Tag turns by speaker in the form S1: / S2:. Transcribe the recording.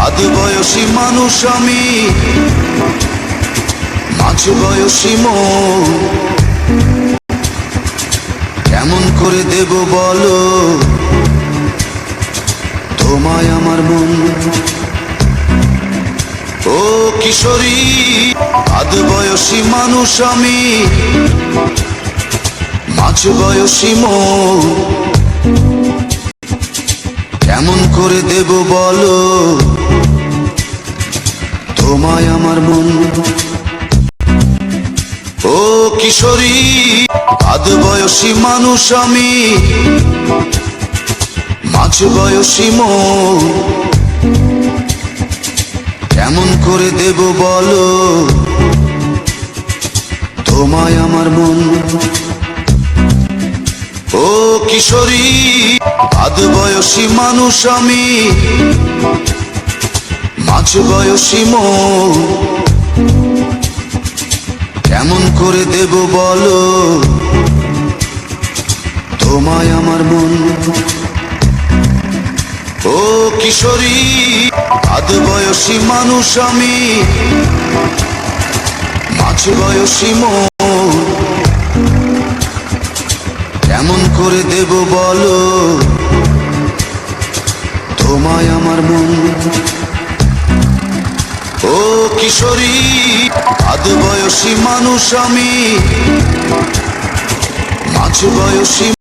S1: আদ বয়সী মানুষ আমি, মাঝ বয়সী মন, কেমন করে দেব বলো তোমায় আমার মন। ও কিশোরী, আদ বয়সী মানুষ আমি, মাঝ বয়সী মন, কেমন করে দেব বলো তোমায় আমার মন। ও কিশোরী, আদ বয়সী মানুষ আমি, মাঝ বয়সী মন, কেমন করে দেব বলো তোমায় আমার মন। ও কিশোরী, আদ বয়সী মানুষ আমি, মাঝ বয়সী মন, কেমন করে দেব বলো তোমায় আমার মন। ও কিশোরী, আদ বয়সী মানুষ আমি, মাঝ বয়সী মন, কেমন করে দেব বলো তোমায় আমার মন। ও কিশোরী, আদ বয়সী মানুষ আমি, মাঝ বয়সী